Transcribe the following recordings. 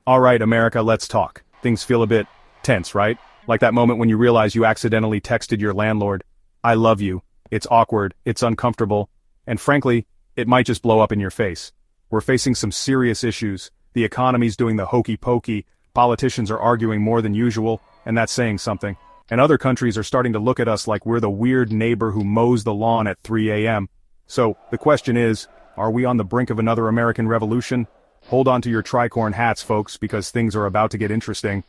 All right, America, let's talk. Things feel a bit tense, right? Like that moment when you realize you accidentally texted your landlord, "I love you." It's awkward, it's uncomfortable, and frankly, it might just blow up in your face. We're facing some serious issues. The economy's doing the hokey pokey, politicians are arguing more than usual, and that's saying something. And other countries are starting to look at us like we're the weird neighbor who mows the lawn at 3 a.m. So, the question is, are we on the brink of another American Revolution? Hold on to your tricorn hats, folks, because things are about to get interesting.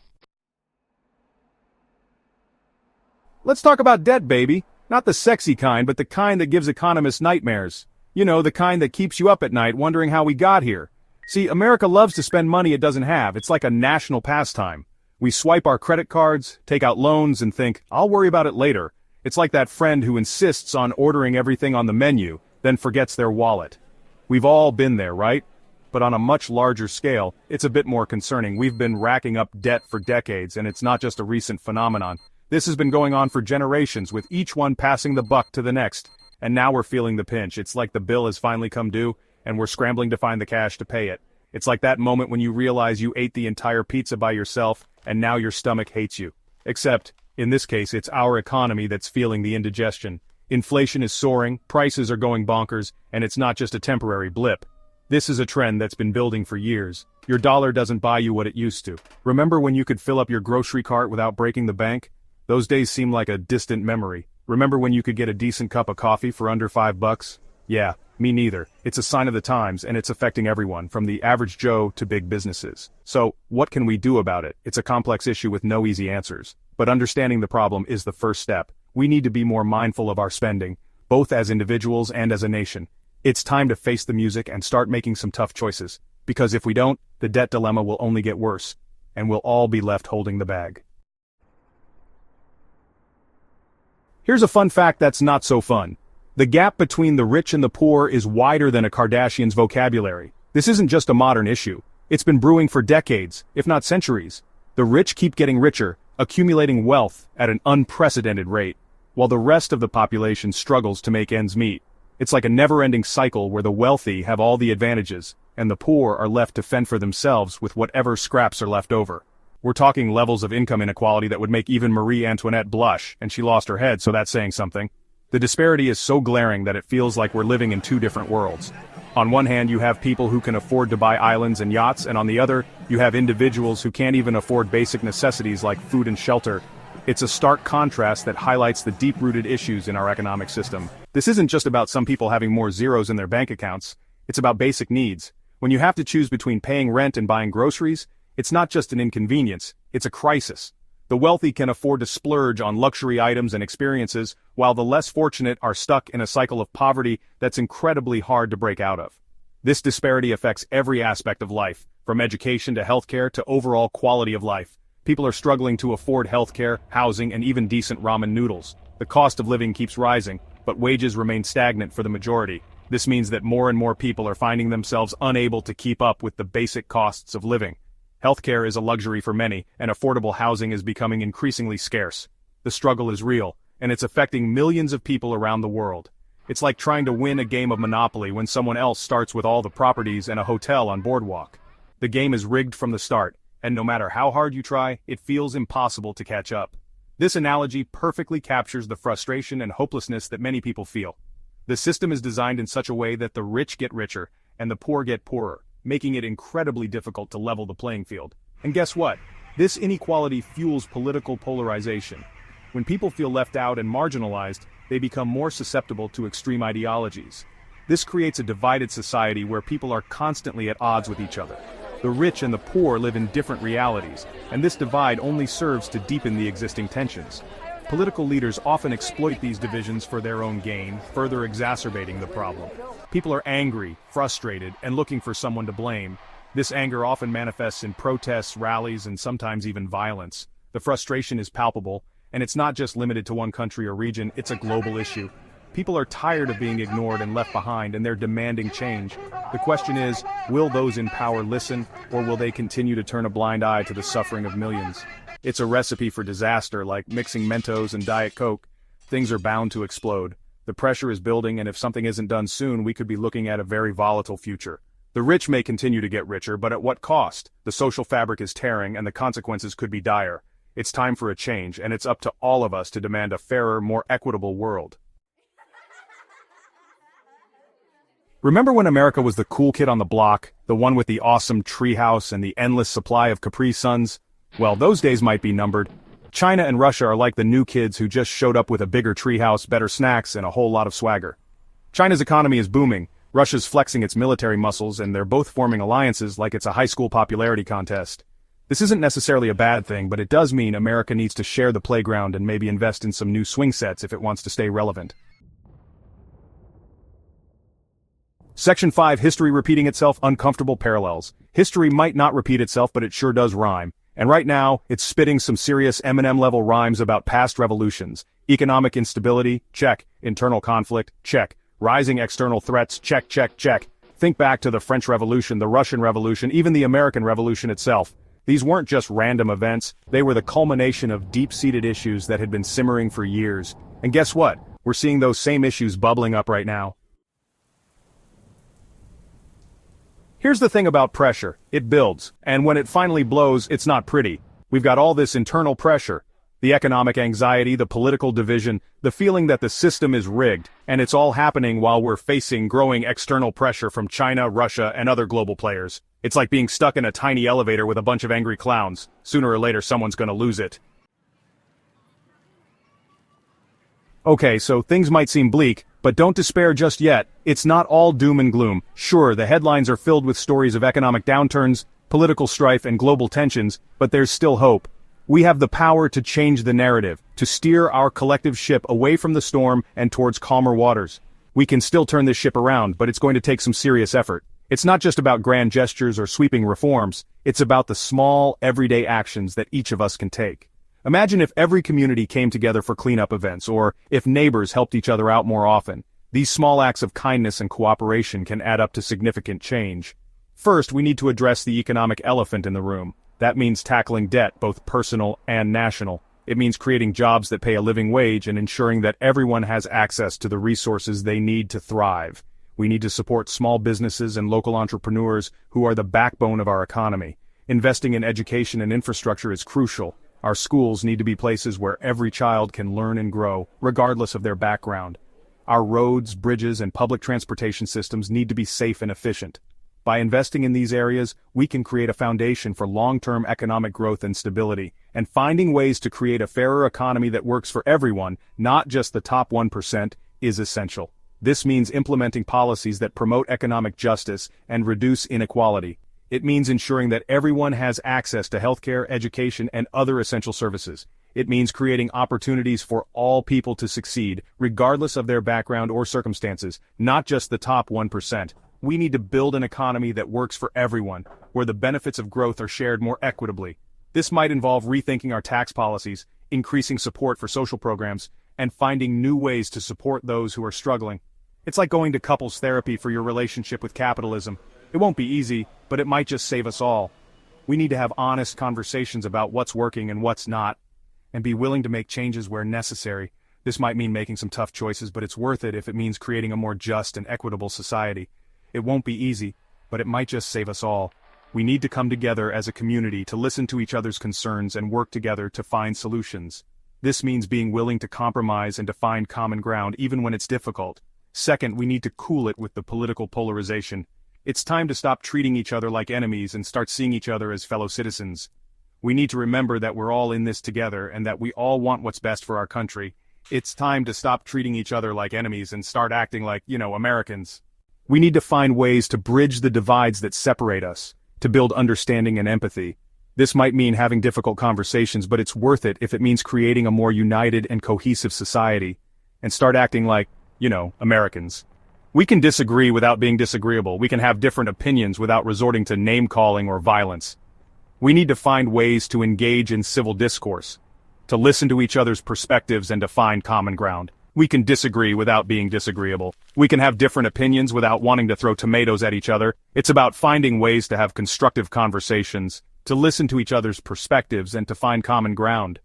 Let's talk about debt, baby. Not the sexy kind, but the kind that gives economists nightmares. You know, the kind that keeps you up at night wondering how we got here. See, America loves to spend money it doesn't have. It's like a national pastime. We swipe our credit cards, take out loans, and think, I'll worry about it later. It's like that friend who insists on ordering everything on the menu, then forgets their wallet. We've all been there, right? But on a much larger scale, it's a bit more concerning. We've been racking up debt for decades, and it's not just a recent phenomenon. This has been going on for generations, with each one passing the buck to the next. And now we're feeling the pinch. It's like the bill has finally come due, and we're scrambling to find the cash to pay it. It's like that moment when you realize you ate the entire pizza by yourself, and now your stomach hates you. Except, in this case, it's our economy that's feeling the indigestion. Inflation is soaring, prices are going bonkers, and it's not just a temporary blip. This is a trend that's been building for years. Your dollar doesn't buy you what it used to. Remember when you could fill up your grocery cart without breaking the bank? Those days seem like a distant memory. Remember when you could get a decent cup of coffee for under $5? Yeah, me neither. It's a sign of the times, and it's affecting everyone, from the average Joe to big businesses. So, what can we do about it? It's a complex issue with no easy answers. But understanding the problem is the first step. We need to be more mindful of our spending, both as individuals and as a nation. It's time to face the music and start making some tough choices. Because if we don't, the debt dilemma will only get worse, and we'll all be left holding the bag. Here's a fun fact that's not so fun. The gap between the rich and the poor is wider than a Kardashian's vocabulary. This isn't just a modern issue. It's been brewing for decades, if not centuries. The rich keep getting richer, accumulating wealth at an unprecedented rate, while the rest of the population struggles to make ends meet. It's like a never-ending cycle where the wealthy have all the advantages, and the poor are left to fend for themselves with whatever scraps are left over. We're talking levels of income inequality that would make even Marie Antoinette blush, and she lost her head, so that's saying something. The disparity is so glaring that it feels like we're living in two different worlds. On one hand, you have people who can afford to buy islands and yachts, and on the other, you have individuals who can't even afford basic necessities like food and shelter. It's a stark contrast that highlights the deep-rooted issues in our economic system. This isn't just about some people having more zeros in their bank accounts. It's about basic needs. When you have to choose between paying rent and buying groceries, it's not just an inconvenience, it's a crisis. The wealthy can afford to splurge on luxury items and experiences, while the less fortunate are stuck in a cycle of poverty that's incredibly hard to break out of. This disparity affects every aspect of life, from education to healthcare to overall quality of life. People are struggling to afford healthcare, housing, and even decent ramen noodles. The cost of living keeps rising, but wages remain stagnant for the majority. This means that more and more people are finding themselves unable to keep up with the basic costs of living. Healthcare is a luxury for many, and affordable housing is becoming increasingly scarce. The struggle is real, and it's affecting millions of people around the world. It's like trying to win a game of Monopoly when someone else starts with all the properties and a hotel on Boardwalk. The game is rigged from the start, and no matter how hard you try, it feels impossible to catch up. This analogy perfectly captures the frustration and hopelessness that many people feel. The system is designed in such a way that the rich get richer, and the poor get poorer, making it incredibly difficult to level the playing field. And guess what? This inequality fuels political polarization. When people feel left out and marginalized, they become more susceptible to extreme ideologies. This creates a divided society where people are constantly at odds with each other. The rich and the poor live in different realities, and this divide only serves to deepen the existing tensions. Political leaders often exploit these divisions for their own gain, further exacerbating the problem. People are angry, frustrated, and looking for someone to blame. This anger often manifests in protests, rallies, and sometimes even violence. The frustration is palpable, and it's not just limited to one country or region, it's a global issue. People are tired of being ignored and left behind, and they're demanding change. The question is, will those in power listen, or will they continue to turn a blind eye to the suffering of millions? It's a recipe for disaster, like mixing Mentos and Diet Coke. Things are bound to explode. The pressure is building, and if something isn't done soon, we could be looking at a very volatile future. The rich may continue to get richer, but at what cost? The social fabric is tearing and the consequences could be dire. It's time for a change, and it's up to all of us to demand a fairer, more equitable world. Remember when America was the cool kid on the block, the one with the awesome treehouse and the endless supply of Capri Suns? Well, those days might be numbered. China and Russia are like the new kids who just showed up with a bigger treehouse, better snacks, and a whole lot of swagger. China's economy is booming, Russia's flexing its military muscles, and they're both forming alliances like it's a high school popularity contest. This isn't necessarily a bad thing, but it does mean America needs to share the playground and maybe invest in some new swing sets if it wants to stay relevant. Section 5. History repeating itself, uncomfortable parallels. History might not repeat itself, but it sure does rhyme. And right now, it's spitting some serious Eminem-level rhymes about past revolutions. Economic instability, check. Internal conflict, check. Rising external threats, check, check, check. Think back to the French Revolution, the Russian Revolution, even the American Revolution itself. These weren't just random events, they were the culmination of deep-seated issues that had been simmering for years. And guess what? We're seeing those same issues bubbling up right now. Here's the thing about pressure, it builds, and when it finally blows, it's not pretty. We've got all this internal pressure, the economic anxiety, the political division, the feeling that the system is rigged, and it's all happening while we're facing growing external pressure from China, Russia, and other global players. It's like being stuck in a tiny elevator with a bunch of angry clowns. Sooner or later someone's gonna lose it. Okay, so things might seem bleak, but don't despair just yet. It's not all doom and gloom. Sure, the headlines are filled with stories of economic downturns, political strife, and global tensions, but there's still hope. We have the power to change the narrative, to steer our collective ship away from the storm and towards calmer waters. We can still turn this ship around, but it's going to take some serious effort. It's not just about grand gestures or sweeping reforms, it's about the small, everyday actions that each of us can take. Imagine if every community came together for cleanup events, or if neighbors helped each other out more often. These small acts of kindness and cooperation can add up to significant change. First, we need to address the economic elephant in the room. That means tackling debt, both personal and national. It means creating jobs that pay a living wage and ensuring that everyone has access to the resources they need to thrive. We need to support small businesses and local entrepreneurs who are the backbone of our economy. Investing in education and infrastructure is crucial. Our schools need to be places where every child can learn and grow, regardless of their background. Our roads, bridges, and public transportation systems need to be safe and efficient. By investing in these areas, we can create a foundation for long-term economic growth and stability, and finding ways to create a fairer economy that works for everyone, not just the top 1%, is essential. This means implementing policies that promote economic justice and reduce inequality. It means ensuring that everyone has access to healthcare, education, and other essential services. It means creating opportunities for all people to succeed, regardless of their background or circumstances, not just the top 1%. We need to build an economy that works for everyone, where the benefits of growth are shared more equitably. This might involve rethinking our tax policies, increasing support for social programs, and finding new ways to support those who are struggling. It's like going to couples therapy for your relationship with capitalism. It won't be easy, but it might just save us all. We need to have honest conversations about what's working and what's not, and be willing to make changes where necessary. This might mean making some tough choices, but it's worth it if it means creating a more just and equitable society. It won't be easy, but it might just save us all. We need to come together as a community to listen to each other's concerns and work together to find solutions. This means being willing to compromise and to find common ground even when it's difficult. Second, we need to cool it with the political polarization. It's time to stop treating each other like enemies and start seeing each other as fellow citizens. We need to remember that we're all in this together and that we all want what's best for our country. It's time to stop treating each other like enemies and start acting like, Americans. We need to find ways to bridge the divides that separate us, to build understanding and empathy. This might mean having difficult conversations, but it's worth it if it means creating a more united and cohesive society, and start acting like, Americans. We can disagree without being disagreeable. We can have different opinions without resorting to name-calling or violence. We need to find ways to engage in civil discourse, to listen to each other's perspectives and to find common ground. We can disagree without being disagreeable. We can have different opinions without wanting to throw tomatoes at each other. It's about finding ways to have constructive conversations, to listen to each other's perspectives and to find common ground.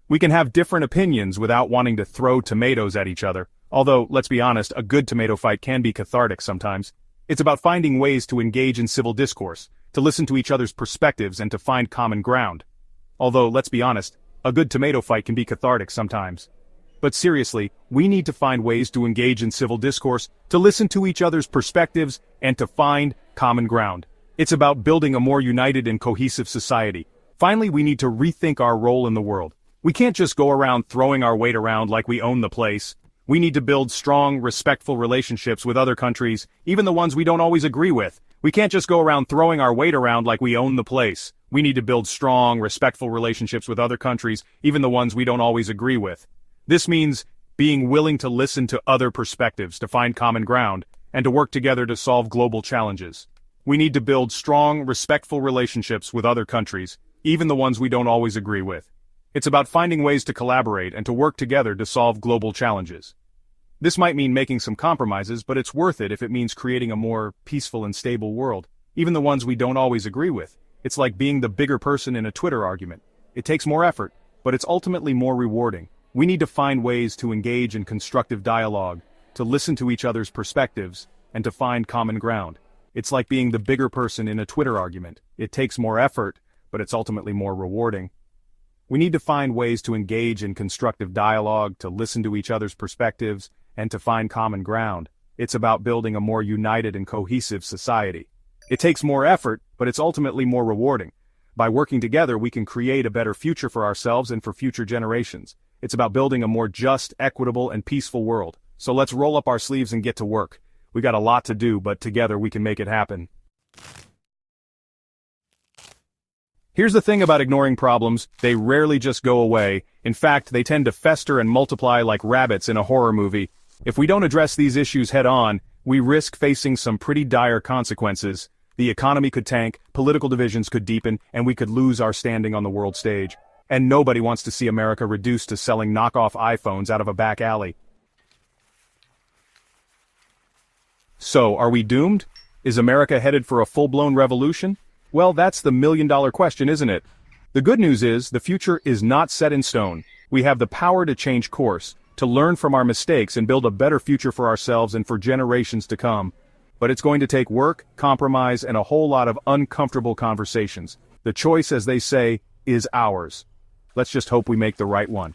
We can have different opinions without wanting to throw tomatoes at each other. Although, let's be honest, a good tomato fight can be cathartic sometimes. It's about finding ways to engage in civil discourse, to listen to each other's perspectives and to find common ground. Although, let's be honest, a good tomato fight can be cathartic sometimes. But seriously, we need to find ways to engage in civil discourse, to listen to each other's perspectives, and to find common ground. It's about building a more united and cohesive society. Finally, we need to rethink our role in the world. We can't just go around throwing our weight around like we own the place. We need to build strong, respectful relationships with other countries, even the ones we don't always agree with. We can't just go around throwing our weight around like we own the place. We need to build strong, respectful relationships with other countries, even the ones we don't always agree with. This means being willing to listen to other perspectives, to find common ground, and to work together to solve global challenges. We need to build strong, respectful relationships with other countries, even the ones we don't always agree with. It's about finding ways to collaborate and to work together to solve global challenges. This might mean making some compromises, but it's worth it if it means creating a more peaceful and stable world, even the ones we don't always agree with. It's like being the bigger person in a Twitter argument. It takes more effort, but it's ultimately more rewarding. We need to find ways to engage in constructive dialogue, to listen to each other's perspectives, and to find common ground. It's like being the bigger person in a Twitter argument. It takes more effort, but it's ultimately more rewarding. We need to find ways to engage in constructive dialogue, to listen to each other's perspectives, and to find common ground. It's about building a more united and cohesive society. It takes more effort, but it's ultimately more rewarding. By working together, we can create a better future for ourselves and for future generations. It's about building a more just, equitable, and peaceful world. So let's roll up our sleeves and get to work. We got a lot to do, but together we can make it happen. Here's the thing about ignoring problems: they rarely just go away. In fact, they tend to fester and multiply like rabbits in a horror movie. If we don't address these issues head-on, we risk facing some pretty dire consequences. The economy could tank, political divisions could deepen, and we could lose our standing on the world stage. And nobody wants to see America reduced to selling knockoff iPhones out of a back alley. So, are we doomed? Is America headed for a full-blown revolution? Well, that's the million-dollar question, isn't it? The good news is, the future is not set in stone. We have the power to change course, to learn from our mistakes and build a better future for ourselves and for generations to come. But it's going to take work, compromise, and a whole lot of uncomfortable conversations. The choice, as they say, is ours. Let's just hope we make the right one.